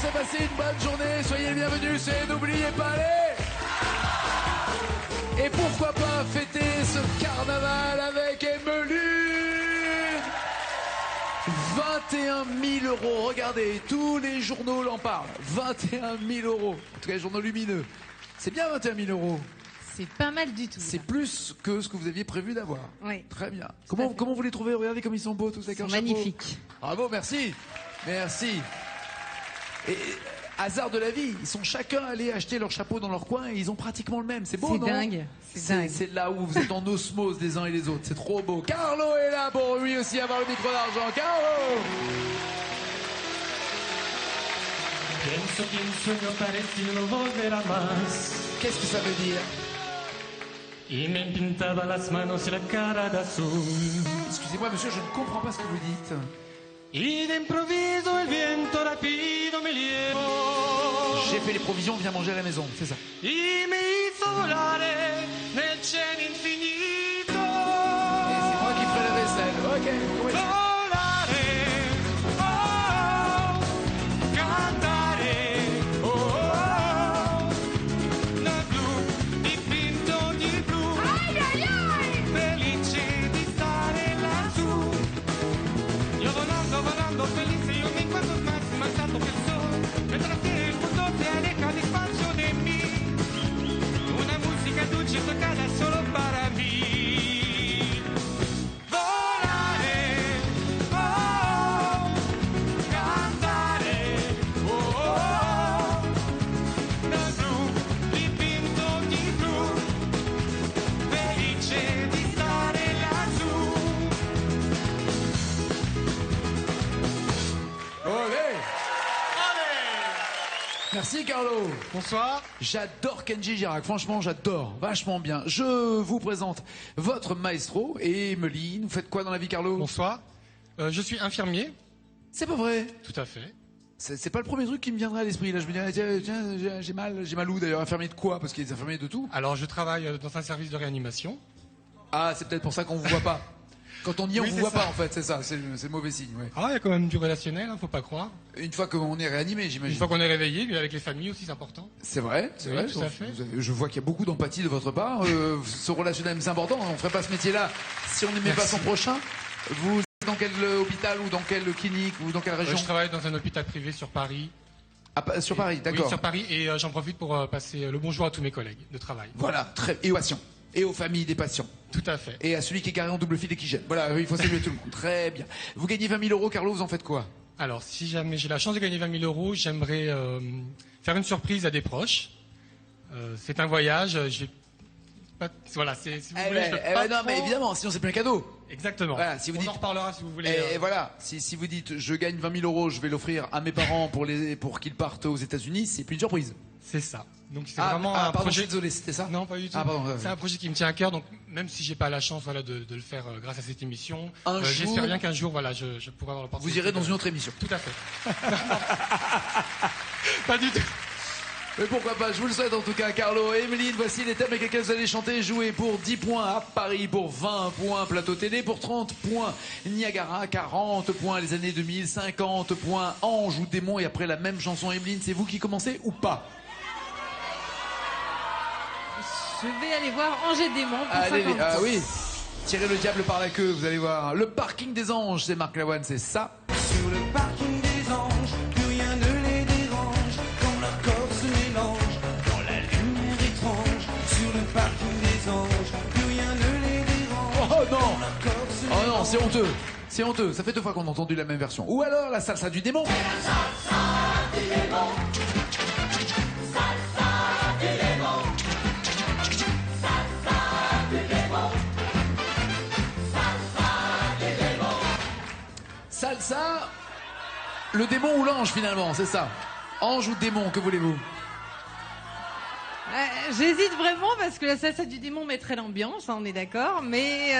pensez passer une bonne journée. Soyez les bienvenus et n'oubliez pas les... Et pourquoi pas fêter ce carnaval avec Emeline. 21 000 €, regardez, tous les journaux l'en parlent. 21 000 €, en tout cas les journaux lumineux. C'est bien 21 000 €. C'est pas mal du tout. C'est plus que ce que vous aviez prévu d'avoir. Oui. Très bien. Comment vous les trouvez? Regardez comme ils sont beaux tous avec leur chapeau. Magnifiques. Bravo, merci. Merci. Et hasard de la vie, ils sont chacun allés acheter leur chapeau dans leur coin et ils ont pratiquement le même. C'est beau, non? C'est dingue. C'est dingue. C'est là où vous êtes en osmose les uns et les autres. C'est trop beau. Carlo est là pour lui aussi avoir le micro d'argent. Carlo! Pienso que un sueño parecido volverá más. Qu'est-ce que ça veut dire? Y me pintaba las manos y la cara d'azul. Excusez-moi, monsieur, je ne comprends pas ce que vous dites. Y de improviso el viento rápido me llevó. J'ai fait les provisions, viens manger à la maison, c'est ça. Y me hizo volare nel cielo infinito. Et c'est moi qui ferai la vaisselle. Ok, oui. Volare, oh, cantare, oh, nel blu dipinto di blu. Felice di stare lassù. Io volando felice, io mi encuentro más alto que el sol. Mientras que el mundo se aleja despacio de mí. Una música dulce tocada solo para mí. Volare, oh, cantare, oh, nel blu dipinto di blu. Felice di stare lassù. Olé. Merci Carlo. Bonsoir. J'adore Kenji Girac, franchement j'adore, vachement bien. Je vous présente votre maestro et Emeline. Vous faites quoi dans la vie, Carlo? Bonsoir. Je suis infirmier. C'est pas vrai. Tout à fait. C'est pas le premier truc qui me viendrait à l'esprit. Là, je me dirais, tiens, j'ai mal où d'ailleurs? Infirmier de quoi? Parce qu'il y a des infirmiers de tout. Alors, je travaille dans un service de réanimation. Ah, c'est peut-être pour ça qu'on vous voit pas. Quand on y est, on Oui, vous c'est voit ça. pas en fait, c'est ça, c'est le mauvais signe. Ouais. Ah, il y a quand même du relationnel, hein, faut pas croire. Une fois qu'on est réanimé, Une j'imagine. fois qu'on est réveillé, puis avec les familles aussi, c'est important. C'est vrai, c'est Oui, vrai. tout à fait. Je vois qu'il y a beaucoup d'empathie de votre part. Ce relationnel, c'est important. On ferait pas ce métier-là si on n'aimait pas son prochain. Vous êtes dans quel hôpital ou dans quelle clinique ou dans quelle région? Je travaille dans un hôpital privé sur Paris. Sur Paris, d'accord. Oui, sur Paris, et j'en profite pour passer le bonjour à tous mes collègues de travail. Voilà, très. Et aux patients. Et aux familles des patients. Tout à fait. Et à celui qui est garé en double fil et qui gêne. Voilà, il faut saluer tout le monde. Très bien. Vous gagnez 20 000 €, Carlo, vous en faites quoi? Alors, si jamais j'ai la chance de gagner 20 000 €, j'aimerais faire une surprise à des proches. C'est un voyage, j'ai pas... Voilà, si vous voulez, je peux pas non, trop- mais évidemment, sinon c'est plus un cadeau. Exactement. Voilà, si vous On dites- en reparlera si vous voulez. Et voilà, si vous dites je gagne 20 000 €, je vais l'offrir à mes parents pour qu'ils partent aux États-Unis, c'est plus une surprise. C'est ça. Donc c'est vraiment un pardon, je projet. suis désolé, c'était ça? Non, pas du tout. Ah, pardon, c'est un projet qui me tient à cœur. Donc même si j'ai pas la chance, voilà, de le faire grâce à cette émission, Un jour- j'espère bien qu'un jour, voilà, je pourrai avoir l'opportunité. Vous irez dans de- une autre émission. Tout à fait. Pas du tout. Mais pourquoi pas, je vous le souhaite en tout cas, Carlo et Emeline. Voici les thèmes avec lesquels vous allez chanter et jouer pour 10 points à Paris, pour 20 points Plateau Télé, pour 30 points Niagara, 40 points les années 2000, 50 points Ange ou Démon. Et après la même chanson, Emeline, c'est vous qui commencez ou pas? Je vais aller voir Angers Démon pour Allez, 50 ah points. oui, tirez le diable par la queue, vous allez voir. Le parking des anges, c'est Marc Lavoine, c'est ça. Sur le parking des anges, plus rien ne les dérange. Quand leur corps se mélange dans la lumière étrange. Sur le parking des anges, plus rien ne les dérange. Oh non! Quand leur corps se Oh non, mélange. c'est honteux. C'est honteux. Ça fait 2 fois qu'on a entendu la même version. Ou alors la salsa du démon. Salsa, le démon ou l'ange finalement, c'est ça. Ange ou démon, que voulez-vous? J'hésite vraiment parce que la salsa du démon mettrait l'ambiance, hein, on est d'accord, mais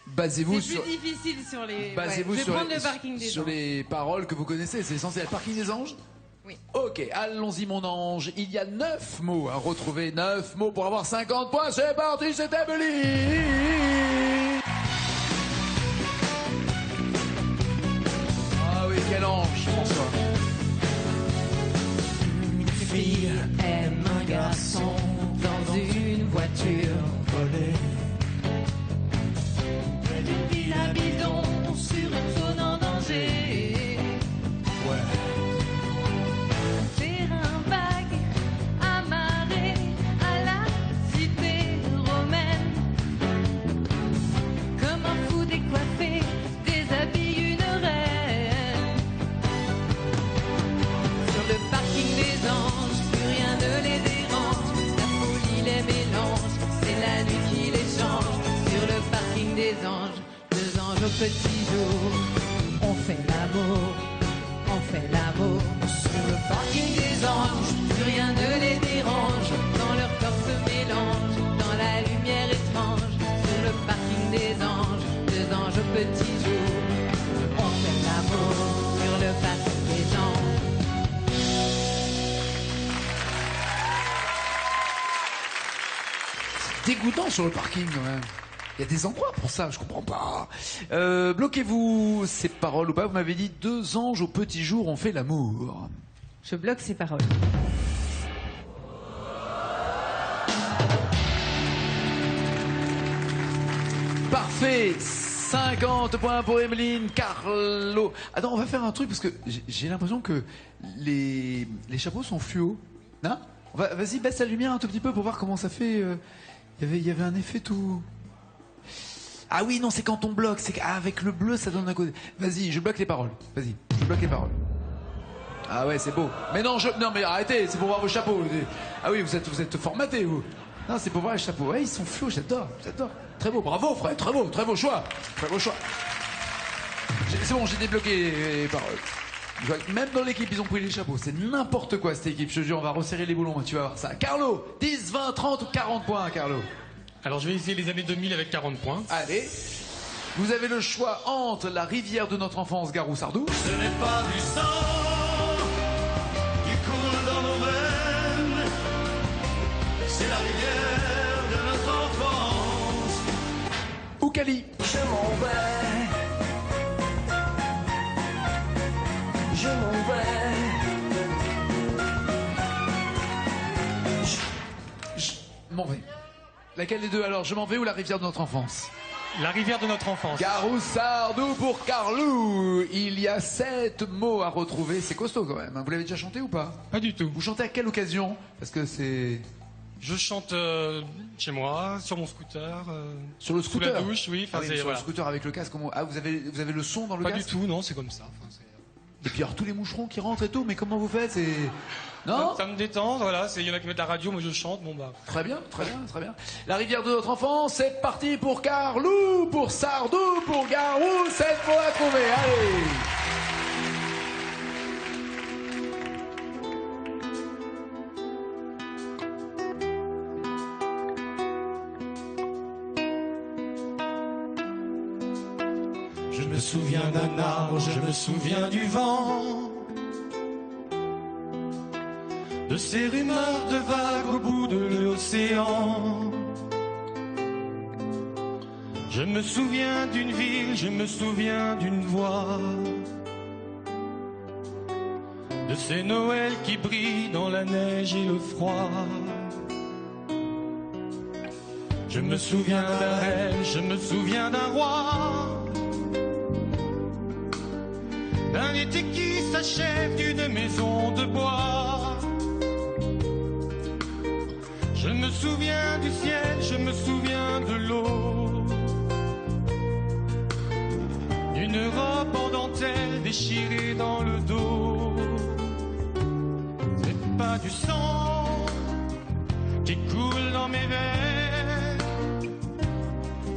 Basez-vous c'est sur... plus difficile sur les. Basez-vous je vais sur, prendre le parking des sur anges. les paroles que vous connaissez. C'est censé être parking des anges? Oui. Ok, allons-y mon ange. Il y a 9 mots à retrouver. 9 mots pour avoir 50 points. C'est parti, c'est Emeline. Ah oui, quel ange, François. anges au petit jour. On fait l'amour, on fait l'amour. Sur le parking des anges, plus rien ne les dérange. Quand leur corps se mélange, dans la lumière étrange. Sur le parking des anges, deux anges au petit jour. On fait l'amour sur le parking des anges. Dégoûtant sur le parking quand même. Il y a des endroits pour ça, je comprends pas. Bloquez-vous ces paroles ou pas? Vous m'avez dit deux anges au petit jour ont fait l'amour. Je bloque ces paroles. Parfait. 50 points pour Emeline, Carlo. Attends, on va faire un truc parce que j'ai l'impression que les chapeaux sont fluo. Non? Vas-y, baisse la lumière un tout petit peu pour voir comment ça fait. Il y avait un effet tout. Ah oui, non, c'est quand on bloque. C'est avec le bleu, ça donne un côté. Vas-y, je bloque les paroles. Vas-y, je bloque les paroles. Ah ouais, c'est beau. Mais non, non, mais arrêtez, c'est pour voir vos chapeaux. Ah oui, vous êtes formatés, vous. Non, c'est pour voir les chapeaux. Ouais, ils sont fluos, j'adore. Très beau, bravo, frère, très beau choix. Très beau choix. C'est bon, j'ai débloqué les paroles. Même dans l'équipe, ils ont pris les chapeaux. C'est n'importe quoi, cette équipe. Je te jure, on va resserrer les boulons. Tu vas voir ça. Carlo, 10, 20, 30 ou 40 points, Carlo. Alors je vais essayer les années 2000 avec 40 points. Allez. Vous avez le choix entre la rivière de notre enfance, Garou-Sardou. Ce n'est pas du sang qui coule dans nos veines, c'est la rivière de notre enfance. Ou Cali. Je m'en vais, je m'en vais. Je m'en vais. Laquelle des deux alors? Je m'en vais ou la rivière de notre enfance? La rivière de notre enfance. Garou-Sardou pour Carlou. Il y a 7 mots à retrouver. C'est costaud quand même. Vous l'avez déjà chanté ou pas? Pas du tout. Vous chantez à quelle occasion? Parce que c'est... Je chante chez moi, sur mon scooter. Sur le scooter? Sous la douche, oui. Ah oui, sur voilà. le scooter avec le casque. Ah, vous avez le son dans le Pas casque? du tout, non, c'est comme ça. Enfin, Et puis alors tous les moucherons qui rentrent et tout. Mais comment vous faites? C'est... Non? ça me détend, voilà. Il y en a qui mettent la radio, moi je chante, bon bah. Très bien. La rivière de notre enfance, c'est parti pour Carlou, pour Sardou, pour Garou, 7 mots à trouver, allez! Je me souviens d'un arbre, je me souviens du vent, de ces rumeurs de vagues au bout de l'océan. Je me souviens d'une ville, je me souviens d'une voix, de ces Noëls qui brillent dans la neige et le froid. Je me souviens d'un rêve, je me souviens d'un roi, d'un été qui s'achève, d'une maison de bois. Je me souviens du ciel, je me souviens de l'eau, d'une robe en dentelle déchirée dans le dos. C'est pas du sang qui coule dans mes veines,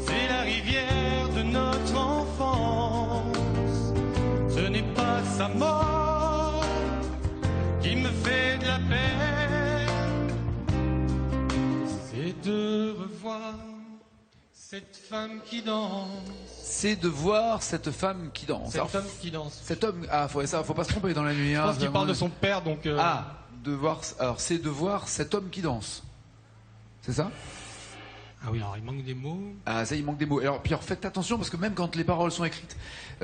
c'est la rivière de notre enfance. Ce n'est pas sa mort qui me fait de la peine, c'est de revoir cette femme qui danse. C'est de voir cette femme qui danse. Cette femme qui danse. Cet homme... Ah, faut pas se tromper dans la nuit. Je pense qu'il parle de son père, donc... Ah, de voir... Alors, c'est de voir cet homme qui danse. C'est ça? Ah oui, alors il manque des mots. Ah, ça, il manque des mots. Alors, puis alors, faites attention, parce que même quand les paroles sont écrites,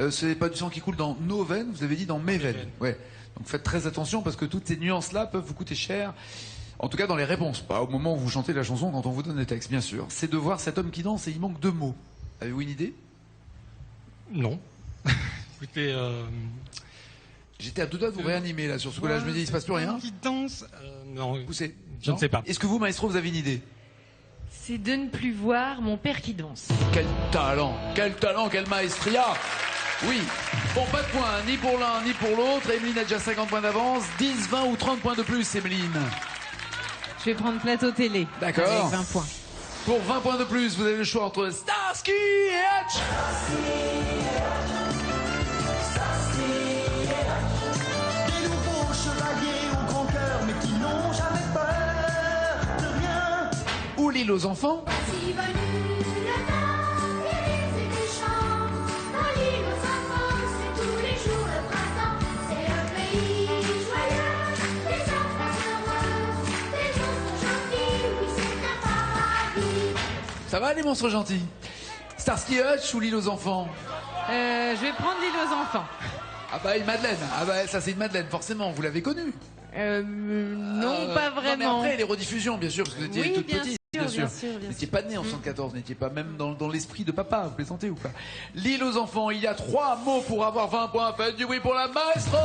c'est pas du sang qui coule dans nos veines, vous avez dit dans mes veines. Ouais. Donc faites très attention, parce que toutes ces nuances-là peuvent vous coûter cher. En tout cas, dans les réponses. Pas au moment où vous chantez la chanson, quand on vous donne les textes, bien sûr. C'est de voir cet homme qui danse et il manque 2 mots. Avez-vous une idée? Non. Écoutez... J'étais à 2 doigts de vous réanimer, là, sur ce coup-là. Je me dis, il se passe plus rien. Qui danse Non, Poussez. je ne sais pas. Est-ce que vous, maestro, vous avez une idée? C'est de ne plus voir mon père qui danse. Quel talent, quelle maestria. Oui, bon, pas de points, ni pour l'un, ni pour l'autre. Emeline a déjà 50 points d'avance. 10, 20 ou 30 points de plus, Emeline. Je vais prendre plateau télé. D'accord. Avec 20 points. Pour 20 points de plus, vous avez le choix entre Starsky et Hutch. l'île aux enfants. Voici venu le temps des rires et des chants. Dans l'île aux enfants, c'est tous les jours le printemps. C'est un pays joyeux, des enfants heureux, des monstres gentils, oui c'est un paradis. Ça va les monstres gentils? Starsky Hutch ou l'île aux enfants? Je vais prendre l'île aux enfants. Ah bah une Madeleine. Ah bah ça c'est une Madeleine, forcément, vous l'avez connue. Non, pas Non, mais vraiment. après les rediffusions, bien sûr, parce que vous étiez Oui, toute bien petite. sûr, bien sûr, Vous bien n'étiez sûr. pas né en 74, vous n'étiez pas même dans l'esprit de papa, vous plaisantez ou pas? L'île aux enfants, il y a 3 mots pour avoir 20 points. Faites du bruit pour la maestro.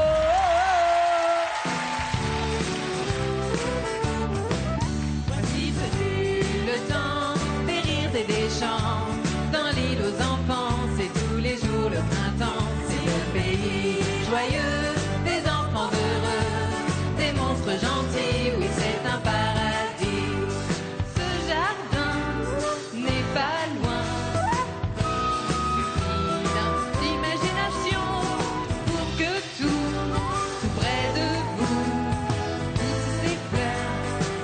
Voici venu le temps des rires et des chants. Dans l'île aux enfants, c'est tous les jours le printemps. C'est le pays joyeux, des enfants heureux, des monstres gentils, oui c'est un paradis. Ce jardin n'est pas loin. Suffit d'imagination pour que tout près de vous, toutes ces fleurs,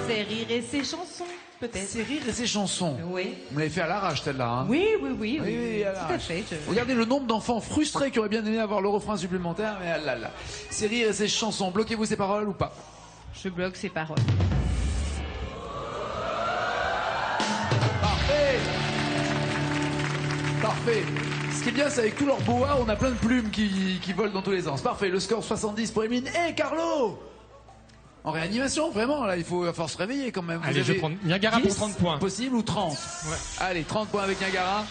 ces rires et ces chansons, peut-être. C'est rire et ses chansons. Oui. Vous l'avez fait à l'arrache celle-là. Hein. Oui, oui, oui, Oui, oui, à tout à l'arrache. fait. Regardez le nombre d'enfants frustrés qui auraient bien aimé avoir le refrain supplémentaire, mais ah là là. C'est rire et ses chansons. Bloquez-vous ces paroles ou pas? Je bloque ces paroles. Parfait. Parfait. Ce qui est bien, c'est avec tous leurs boas, on a plein de plumes qui volent dans tous les sens. Parfait. Le score 70 pour Emeline. Et Carlo! En réanimation, vraiment, là, il faut se réveiller quand même. Vous Allez, je avez prends Niagara pour 10 30 points. Possible ou 30? Ouais. Allez, 30 points avec Niagara.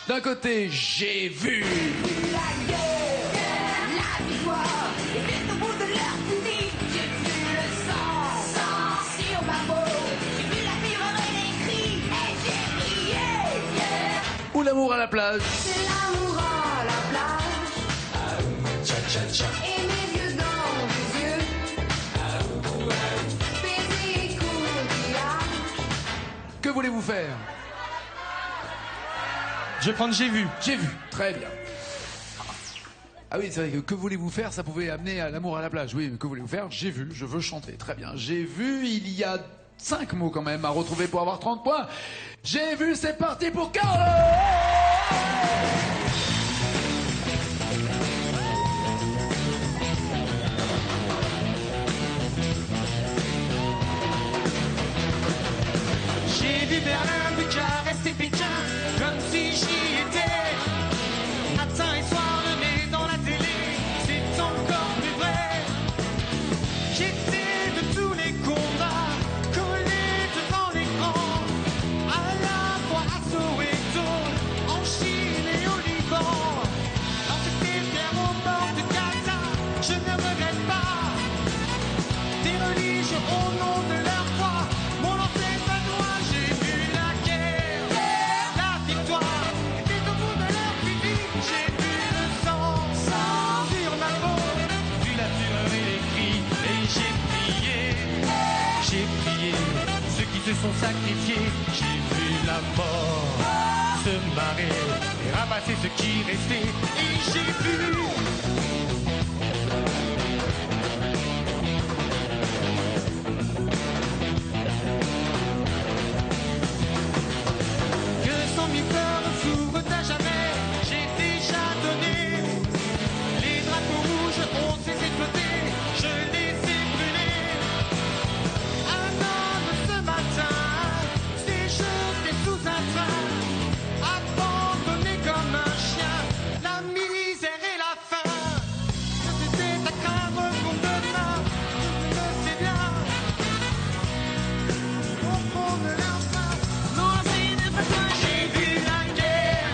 D'un côté, j'ai vu. La victoire est au bout de leur fusil. J'ai vu le sang sur ma peau. J'ai vu la fureur et les cris. Et j'ai crié, yeah. Ou l'amour à la plage. C'est l'amour à la plage. Et mes yeux dans les yeux. Baiser et courage. Que voulez-vous faire? Je vais prendre J'ai vu. J'ai vu. Très bien. Ah oui, c'est vrai que voulez-vous faire, ça pouvait amener à l'amour à la plage. Oui, mais que voulez-vous faire? J'ai vu, je veux chanter. Très bien. J'ai vu, il y a 5 mots quand même à retrouver pour avoir 30 points. J'ai vu, c'est parti pour Carlo! J'ai vu Berlin, Bucarest et Pékin, comme si j'y étais. Matin et soir, le nez dans la télé, c'est encore plus vrai. J'étais de tous les combats, collé devant l'écran. À la fois à Soweto, en Chine et au Liban. Dans cette terre au bord de Gaza, je ne regrette pas. Des religions au nom de leur foi, mon ancêtre noir, j'ai vu la guerre, la victoire était au bout de leur fusil. J'ai vu le sang sur ma peau, vu la fureur et les cris, et j'ai prié, ceux qui se sont sacrifiés. J'ai vu la mort se marrer et ramasser ce qui restait, et j'ai vu. Que 100 000 fleurs s'ouvrent à jamais, j'ai déjà donné. Les drapeaux rouges ont cessé de flotter, je les ai brûlés. Un homme ce matin s'est jeté sous un train, abandonné comme un chien, la misère et la faim. C'était à craindre pour demain, je le sais bien. Au fond de leur sein, non, c'est de façon. J'ai vu la guerre,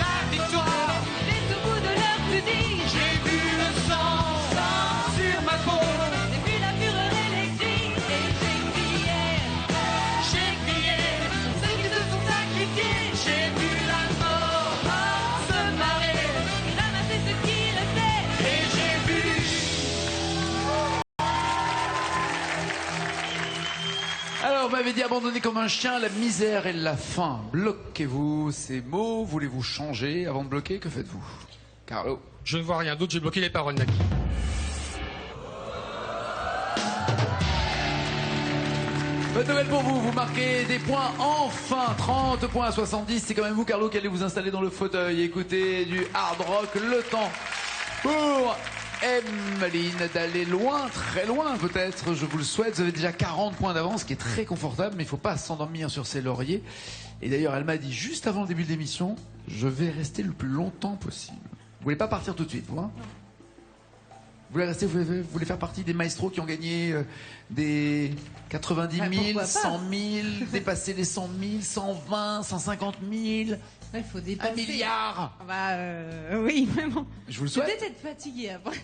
la victoire. Les au bout de leur fusil, J'ai vu le sang sur ma peau. j'ai vu la fureur et les cris, et j'ai crié. Ceux qui se sont sacrifiés. J'ai vu la mort se marrer. Ramasser ce qui restait. Et j'ai vu. Alors, vous m'avez dit abandonner comme un chien, la misère et la faim. Bloquez-vous ces mots. Voulez-vous changer avant de bloquer? Que faites-vous? Carlo. Je ne vois rien d'autre, j'ai bloqué les paroles, Naki. Bonne nouvelle pour vous, vous marquez des points enfin, 30 points à 70. C'est quand même vous, Carlo, qui allez vous installer dans le fauteuil. Écoutez du hard rock, le temps pour Emeline d'aller loin, très loin peut-être, je vous le souhaite. Vous avez déjà 40 points d'avance, ce qui est très confortable, mais il ne faut pas s'endormir sur ses lauriers. Et d'ailleurs, elle m'a dit juste avant le début de l'émission, je vais rester le plus longtemps possible. Vous voulez pas partir tout de suite, vous, hein? Vous voulez rester, vous voulez faire partie des maestros qui ont gagné des 90 000, pourquoi pas 100 000, dépasser les 100 000, 120, 150 000, Il faut dépasser. 1 milliard. Bah, oui, vraiment. Je vous le Je souhaite. vais peut-être être fatiguée après.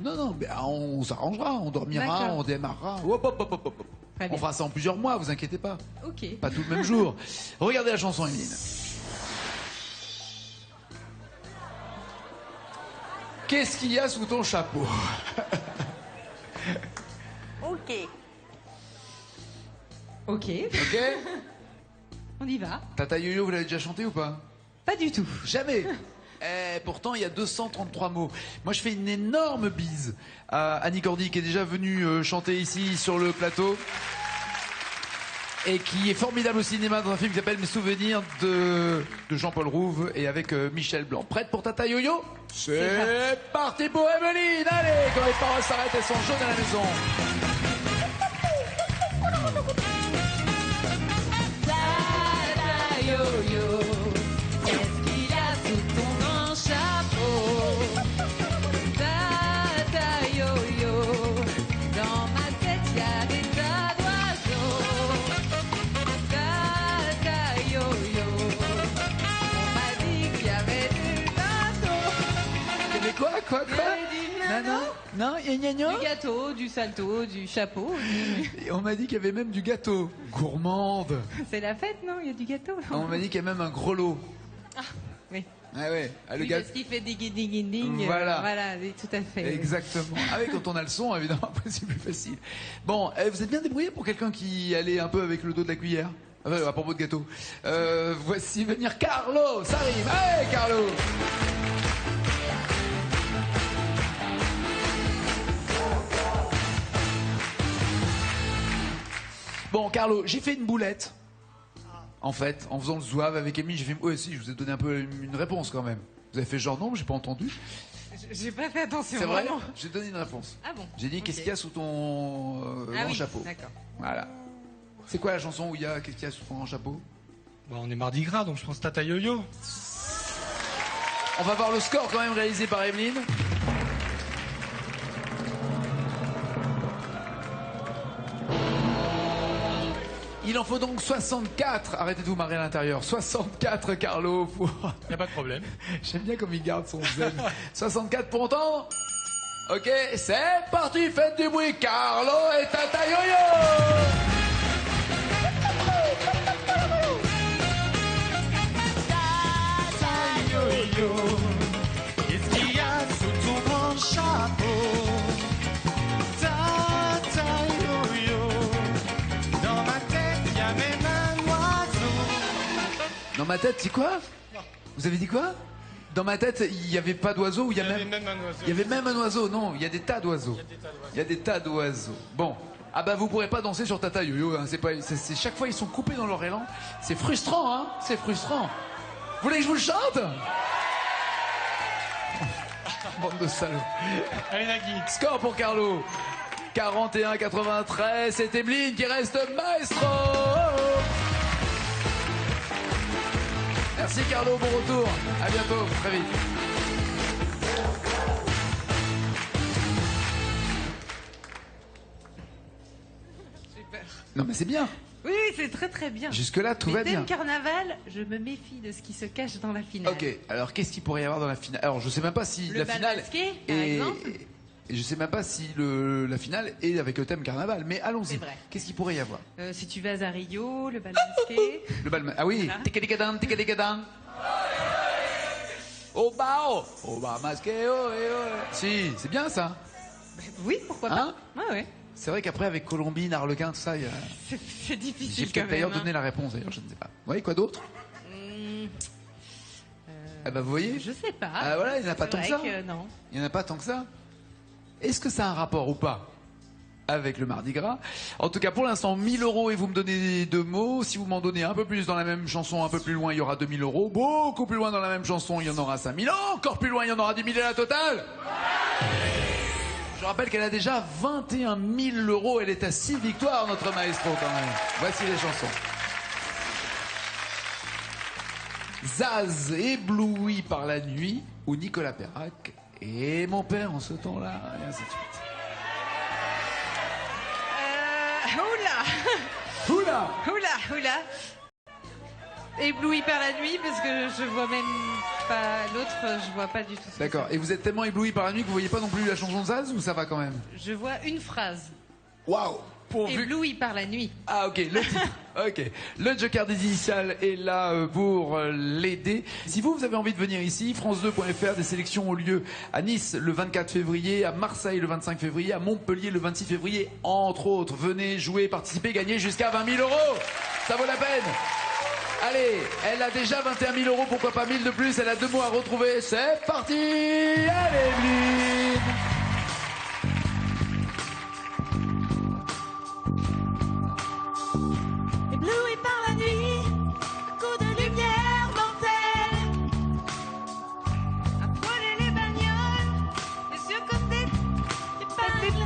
Non, mais on s'arrangera, on dormira, D'accord. on démarrera. Hop, hop, hop, hop, hop. Très On bien. fera ça en plusieurs mois, vous inquiétez pas. Ok. Pas tout le même jour. Regardez la chanson, Emeline. Qu'est-ce qu'il y a sous ton chapeau? Ok. Ok? On y va. Tata Yo-Yo, vous l'avez déjà chanté ou pas? Pas du tout. Jamais. Pourtant, il y a 233 mots. Moi, je fais une énorme bise à Annie Cordy, qui est déjà venue chanter ici sur le plateau. Et qui est formidable au cinéma dans un film qui s'appelle Mes souvenirs de Jean-Paul Rouve et avec Michel Blanc. Prête pour Tata Yo-Yo? C'est parti pour Emeline. Allez, quand les paroles s'arrêtent, elles sont jaunes à la maison. Tata Yo-Yo, qu'est-ce qu'il y a sous ton grand chapeau? Tata Yo-Yo, dans ma tête il y a des tas d'oiseaux. Tata Yo-Yo, on m'a dit qu'il y avait du gâteau. Il y avait quoi? Non, il y a Du gâteau, du salto, du chapeau. Et on m'a dit qu'il y avait même du gâteau. Gourmande. C'est la fête, non? Il y a du gâteau. On m'a dit qu'il y a même un gros lot. Oui. Ah ouais, le Oui, gâteau. parce qu'il fait ding ding ding. Voilà. Voilà, oui, tout à fait. Exactement. Ah oui, quand on a le son, évidemment, après, c'est plus facile. Bon, vous êtes bien débrouillé pour quelqu'un qui allait un peu avec le dos de la cuillère? À propos de gâteau. Voici venir Carlo, ça arrive. Allez, Carlo! Bon, Carlo, j'ai fait une boulette. En fait, en faisant le zouave avec Amy, j'ai fait. Ouais, si, je vous ai donné un peu une réponse quand même. Vous avez fait genre non, j'ai pas entendu. J'ai pas fait attention. C'est vrai? Vraiment. J'ai donné une réponse. Ah bon? J'ai dit Ok. qu'est-ce qu'il y a sous ton Ah grand oui, chapeau. d'accord. Voilà. C'est quoi la chanson où il y a qu'est-ce qu'il y a sous ton grand chapeau? Bon, on est mardi gras, donc je pense Tata Yo-Yo. On va voir le score quand même réalisé par Emeline. Il en faut donc 64. Arrêtez de vous marrer à l'intérieur. 64, Carlo. Pour... Y a pas de problème. J'aime bien comme il garde son zen. 64 pour entendre. Ok, c'est parti. Faites du bruit. Carlo et Tata Yo-Yo. Yo-yo, qu'est-ce qu'il y a sous ton grand chapeau? Tata yo-yo, dans ma tête il y a même un oiseau. Dans ma tête, c'est quoi? Vous avez dit quoi? Dans ma tête, il n'y avait pas d'oiseau ou il y a Il y avait même... même un oiseau. Il y avait même un oiseau. Non, il y a des tas d'oiseaux. Il y a des tas d'oiseaux. Bon. Ah bah vous pourrez pas danser sur Tata Yo-Yo, hein. C'est chaque fois ils sont coupés dans leur élan. C'est frustrant, hein. C'est frustrant. Vous voulez que je vous le chante? Bande de salauds. Allez, Nagui. Score pour Carlo. 41-93. C'est Emeline qui reste maestro. Merci Carlo, bon retour. À bientôt, très vite. Super. Non mais c'est bien. Oui, oui, c'est très très bien. Jusque-là, tout Mais va bien. thème carnaval, je me méfie de ce qui se cache dans la finale. Ok, alors qu'est-ce qu'il pourrait y avoir dans la finale? Alors je sais même pas si Le la bal finale masqué, par est... exemple. Et je sais même pas si la finale est avec le thème carnaval, mais allons-y. C'est vrai. Qu'est-ce qu'il pourrait y avoir? Si tu vas à Rio, le bal masqué. Le bal... Ah oui, Voilà. tica-tica-dan, tica-tica-dan. Oh bah masqué, oh, eh, oh. Si, c'est bien ça. Oui, pourquoi Hein pas. Ouais, ouais. C'est vrai qu'après avec Colombine, Arlequin, tout ça, il y a... C'est J'ai difficile quand peut-être même. d'ailleurs hein. donné la réponse, d'ailleurs, je ne sais pas. Oui, quoi d'autre? Ah bah vous voyez, Je sais pas. Ah, voilà, il n'y en a pas C'est tant que vrai ça. non. il n'y en a pas tant que ça. Est-ce que ça a un rapport ou pas? avec le Mardi Gras. En tout cas, pour l'instant, 1000 € et vous me donnez 2 mots. Si vous m'en donnez un peu plus dans la même chanson, un peu plus loin, il y aura 2000 €. Beaucoup plus loin dans la même chanson, il y en aura 5000. Encore plus loin, il y en aura 10 000 à la totale. Je rappelle qu'elle a déjà 21 000 €. Elle est à 6 victoires, notre maestro, quand même. Voici les chansons. Zaz, ébloui par la nuit, ou Nicolas Perrac, et mon père en ce temps-là, et ainsi de suite. Oula! Oula. Ébloui par la nuit, parce que je vois même pas l'autre, je vois pas du tout. D'accord. Et vous êtes tellement ébloui par la nuit que vous voyez pas non plus la chanson de Zaz, ou ça va quand même? Je vois une phrase. Waouh! Pourvu. Ébloui par la nuit. Ah ok, le titre. Ok. Le Joker des initiales est là pour l'aider. Si vous avez envie de venir ici, France2.fr, des sélections ont lieu à Nice le 24 février, à Marseille le 25 février, à Montpellier le 26 février, entre autres. Venez jouer, participer, gagner jusqu'à 20 000 €. Ça vaut la peine. Allez, elle a déjà 21 000 €, pourquoi pas 1000 de plus? Elle a 2 mots à retrouver. C'est parti. Allez, Evelyne. Ébloui par la nuit, coup de lumière mortelle. À poiler les bagnoles, et sur côté d'épingle.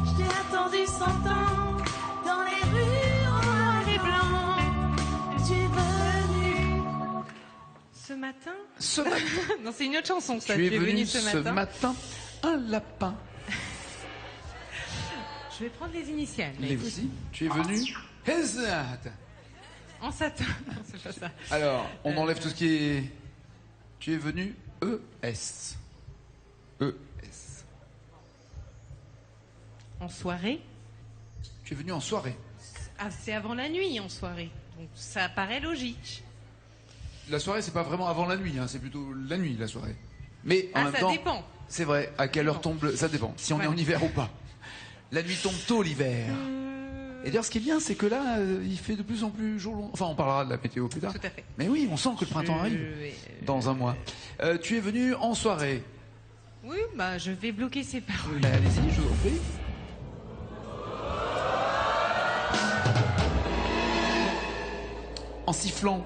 Je t'ai attendu 100 ans dans les rues en noir et blanc. Tu es venu ce matin. Ce matin. Non, c'est une autre chanson, ça. Tu es venu ce matin un lapin. Je vais prendre les initiales. Les voici. Tu es venu. Exact. En satin. Non, c'est pas ça. Alors, on enlève tout ce qui est. Tu es venu ES. ES. En soirée. Tu es venu en soirée. Ah, c'est avant la nuit en soirée. Donc ça paraît logique. La soirée, c'est pas vraiment avant la nuit, hein, c'est plutôt la nuit, la soirée. Mais en même ça temps, dépend. c'est vrai, à quelle heure tombe ça dépend, si on est en hiver ou pas. La nuit tombe tôt l'hiver. Et d'ailleurs, ce qui est bien, c'est que là, il fait de plus en plus jour long. Enfin, on parlera de la météo plus tard. Tout à fait. Mais oui, on sent que le printemps arrive dans un mois. Tu es venu en soirée. Oui, bah je vais bloquer ces paroles. Bah, allez-y, je vous en prie. En sifflant.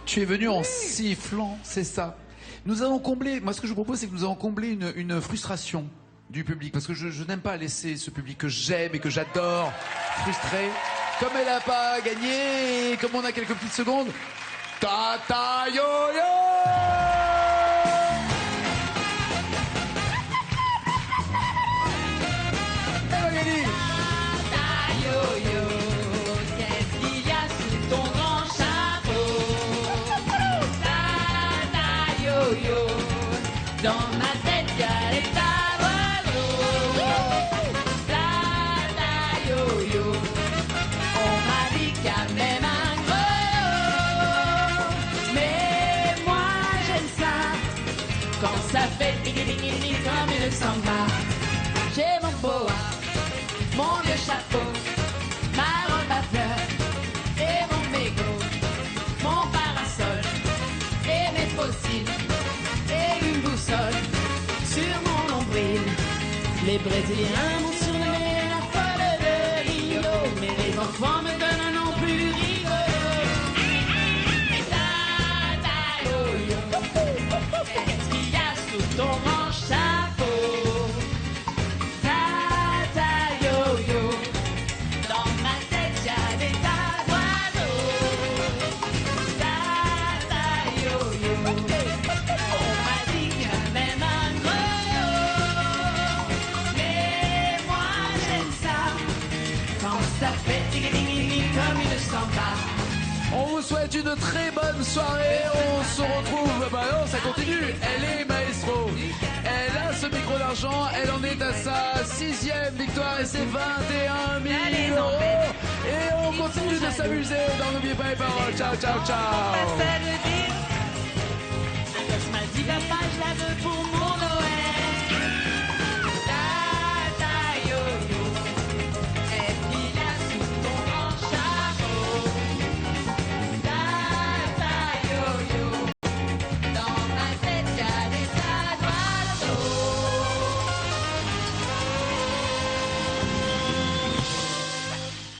Tu es venu en sifflant, c'est ça. Nous allons combler, moi ce que je vous propose, c'est que nous allons combler une frustration du public, parce que je n'aime pas laisser ce public que j'aime et que j'adore frustré. Comme elle n'a pas gagné, et comme on a quelques petites secondes, Tata Yo-Yo! Dans ma tête, il y a les oiseaux. Tata yo-yo. On m'a dit qu'il y a même un gros. Mais moi, j'aime ça. Quand ça fait tigui-tigui-tigui comme une samba. J'ai mon boa, mon vieux chapeau, ma robe à fleurs et mon mégot, mon parasol et mes fossiles. Sur mon nombril, les Brésiliens m'ont surnommé la folle de Rio, mais les enfants me donnent un nom plus rigolo. Tata yo-yo, qu'est-ce qu'il y a sous ton grand chapeau? Tata yo-yo, dans ma tête y a des tas d'oiseaux. Tata yo-yo. On vous souhaite une très bonne soirée. On se retrouve. Bah non, ça continue. Elle est maestro. Elle a ce micro d'argent. Elle en est à sa 6e victoire et c'est 21 000 €. Et on continue de s'amuser dans N'oubliez pas les paroles. Ciao, ciao, ciao.